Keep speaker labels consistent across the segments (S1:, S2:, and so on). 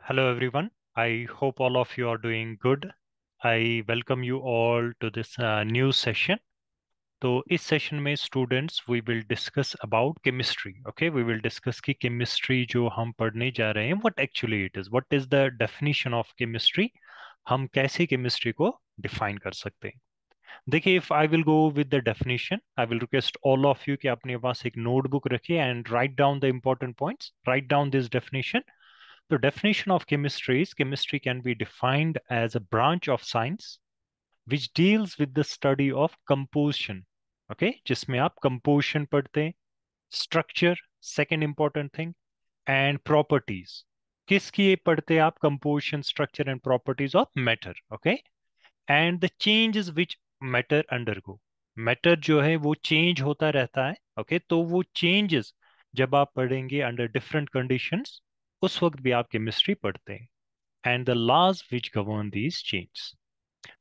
S1: Hello, everyone. I hope all of you are doing good. I welcome you all to this new session. तो इस session में students we will discuss about chemistry. Okay, we will discuss की chemistry जो हम पढ़ने जा रहे हैं what actually it is, what is the definition of chemistry. हम कैसे केमिस्ट्री को डिफाइन कर सकते हैं. देखिए, if I will go with the definition, I will request all of you कि अपने पास एक नोटबुक रखिए and write down the important points, write down this definition. The definition of chemistry is chemistry can be defined as a branch of science which deals with the study of composition. Okay, जिसमें आप composition पढ़ते हैं, structure, second important thing, and properties. किसकी ये पढ़ते हैं आप? composition, structure and properties of matter. Okay, and the changes which matter undergo. matter जो है वो change होता रहता है. Okay, तो वो changes जब आप पढ़ेंगे under different conditions, उस वक्त भी आप केमिस्ट्री पढ़ते हैं. And the laws which govern these changes.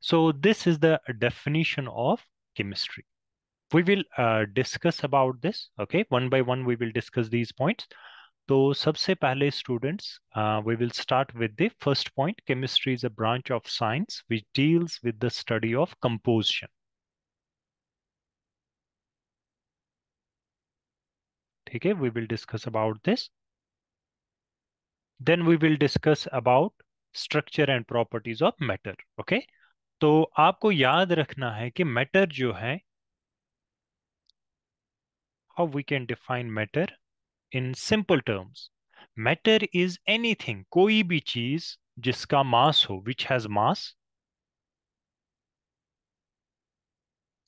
S1: So this is the definition of chemistry. We will discuss about this. Okay, one by one we will discuss these points. तो सबसे पहले students, we will start with the first point. Chemistry is a branch of science which deals with the study of composition. ठीक है, we will discuss about this. Then we will discuss about structure and properties of matter. Okay, तो आपको याद रखना है कि matter जो है, how we can define matter in simple terms. Matter is anything, कोई भी चीज जिसका mass हो, which has mass.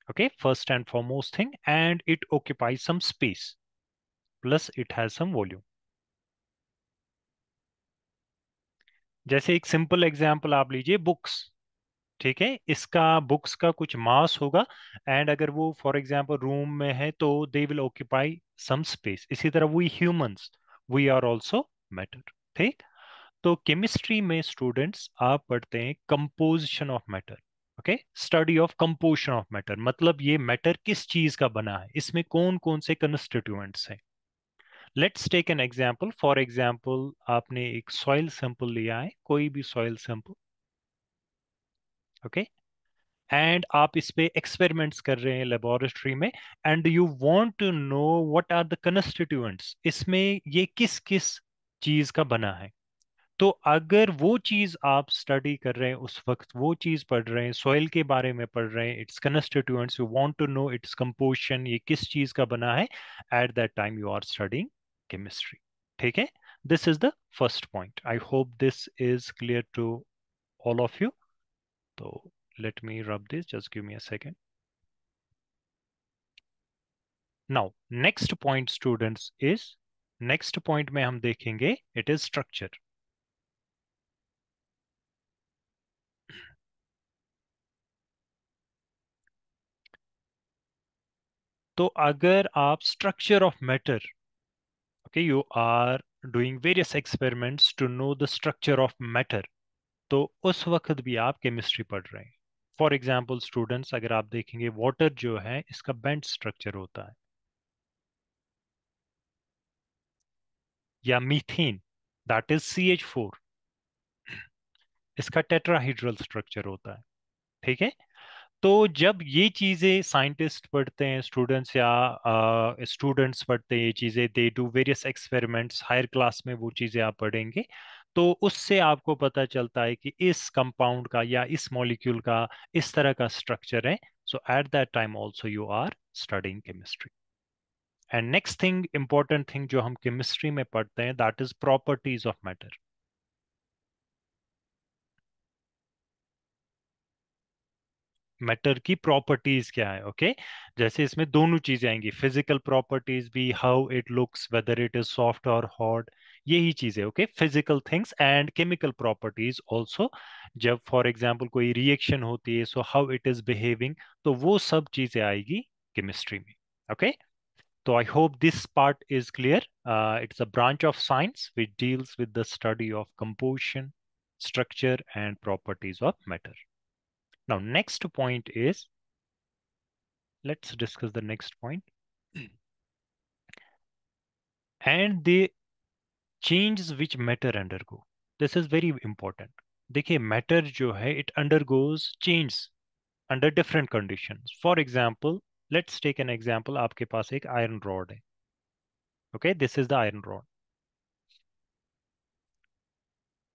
S1: Okay, first and foremost thing, and it occupies some space, plus it has some volume. जैसे एक simple example आप लीजिए, books. ठीक है, इसका बुक्स का कुछ मास होगा, एंड अगर वो फॉर एग्जांपल रूम में है तो they will occupy some space. इसी तरह we humans, we are also matter. ठीक. तो केमिस्ट्री में स्टूडेंट्स आप पढ़ते हैं composition of matter. Okay, study of composition of matter, मतलब ये मैटर किस चीज का बना है, इसमें कौन कौन से कंस्टिट्यूएंट्स हैं. Let's take an example. For example, आपने एक सॉइल सैंपल लिया है, कोई भी सॉइल सैंपल. ओके, एंड आप इस पे एक्सपेरिमेंट्स कर रहे हैं लेबोरेटरी में, and you want to know what are the constituents, इसमें ये किस किस चीज का बना है. तो अगर वो चीज आप स्टडी कर रहे हैं, उस वक्त वो चीज पढ़ रहे हैं, सॉइल के बारे में पढ़ रहे हैं, its constituents, you want to know its composition, ये किस चीज का बना है, at that time you are studying chemistry. ठीक है, this is the first point. I hope this is clear to all of you. तो let me rub this, just give me a second. Now next point students is, next point में हम देखेंगे it is structure. तो अगर आप structure of matter, okay, you are doing various experiments to know the structure of matter, तो उस वक्त भी आप केमिस्ट्री पढ़ रहे हैं. फॉर एग्जाम्पल स्टूडेंट्स, अगर आप देखेंगे वाटर जो है इसका बेंट स्ट्रक्चर होता है, या मीथेन, दैट इज CH4, इसका टेट्राहीड्रल स्ट्रक्चर होता है. ठीक है, तो जब ये चीजें साइंटिस्ट पढ़ते हैं, स्टूडेंट्स या स्टूडेंट्स पढ़ते हैं ये चीजें, they do various experiments, higher class में वो चीजें आप पढ़ेंगे, तो उससे आपको पता चलता है कि इस कंपाउंड का या इस मॉलिक्यूल का इस तरह का स्ट्रक्चर है. So at that time also you are studying chemistry. And next thing, important thing जो हम केमिस्ट्री में पढ़ते हैं, that is properties of matter. Matter की प्रॉपर्टीज क्या है. ओके, जैसे इसमें दोनों चीजें आएंगी, फिजिकल प्रॉपर्टीज भी, how it looks, whether it is soft और हॉट, यही चीजें. Okay, physical things and chemical properties also. जब फॉर एग्जांपल कोई रिएक्शन होती है, so how it is behaving, तो वो सब चीजें आएगी केमिस्ट्री में. ओके, तो आई hope this part is clear. It's a branch of science which deals with the study of composition, structure and properties of matter. Now, next point is, let's discuss the next point. And the changes which matter undergo. This is very important. देखिए matter जो है it undergoes change under different conditions. For example, let's take an example, आपके पास एक iron rod है। Okay, this is the iron rod.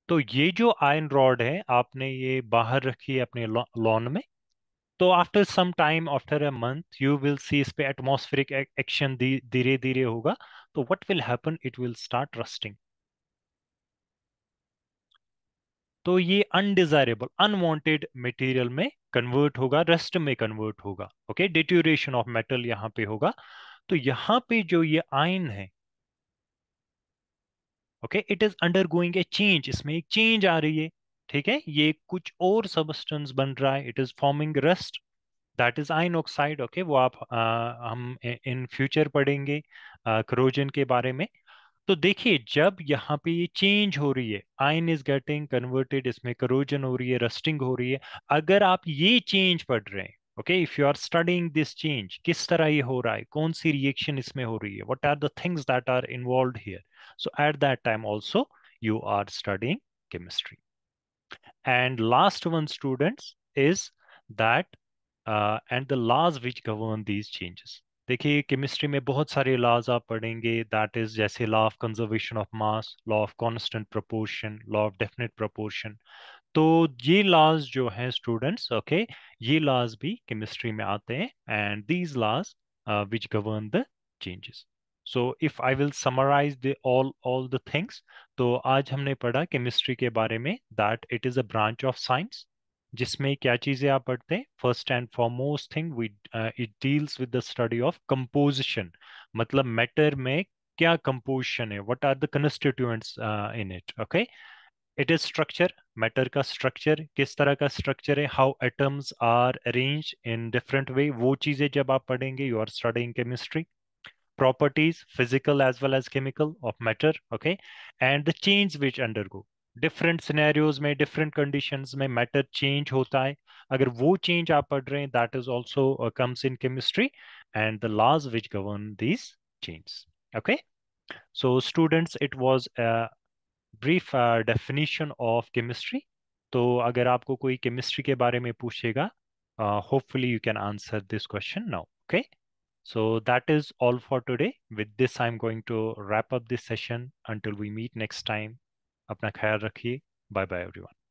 S1: तो ये जो आयरन रॉड है आपने ये बाहर रखी है अपने लॉन में। तो after some time, after a month, you will see इस पे एटमॉस्फेरिक एक्शन धीरे धीरे होगा। तो what will happen, it will start rusting. तो ये अनडिजायरेबल अनवांटेड मटेरियल में कन्वर्ट होगा, रस्ट में कन्वर्ट होगा। ओके, डिट्यूरेशन ऑफ मेटल यहाँ पे होगा। तो यहाँ पे जो ये आयन है, okay, it is undergoing A change, इसमें एक चेंज आ रही है। ठीक है, ये कुछ और सबस्टेंस बन रहा है, it is forming rust, that is ion oxide. Okay, वो आप हम इन फ्यूचर पढ़ेंगे करोजन के बारे में। तो देखिए जब यहाँ पे ये चेंज हो रही है, आयन इज गेटिंग कन्वर्टेड, इसमें करोजन हो रही है, रस्टिंग हो रही है। अगर आप ये चेंज पढ़ रहे हैं, okay, if you are studying this change, किस तरह ये हो रहा है, कौन सी रिएक्शन इसमें हो रही है, what are the things that are involve here, so at that time also you are studying chemistry. And last one, students, is that and the laws which govern these changes. देखिए chemistry में बहुत सारे laws आप पढ़ेंगे, that is जैसे law of conservation of mass, law of constant proportion, law of definite proportion. तो ये laws जो हैं स्टूडेंट्स, ओके, ये लॉज भी केमिस्ट्री में आते हैं, and these laws which govern the changes. So if I will summarise the all the things, तो आज हमने पढ़ा केमिस्ट्री के बारे में, that it is a branch of science, जिसमें क्या चीजें आप पढ़ते हैं। First and foremost thing, we it deals with the study of composition, मतलब मैटर में क्या कंपोजिशन है, what are the constituents in it. Okay, it is structure, matter का स्ट्रक्चर किस तरह का स्ट्रक्चर है, how atoms are arrange in different way, वो चीजें जब आप पढ़ेंगे, you are studying chemistry. properties, physical as well as chemical, of matter, okay, and the change which undergo different scenarios में, different conditions में matter change होता है। अगर वो change आप पढ़ रहे हैं, that is also comes in chemistry, and the laws which govern these changes। Okay, so students, it was a brief definition of chemistry। तो अगर आपको कोई chemistry के बारे में पूछेगा, hopefully you can answer this question now। Okay, so that is all for today. With this, I'm going to wrap up this session until we meet next time. अपना ख्याल रखिए. Bye bye everyone.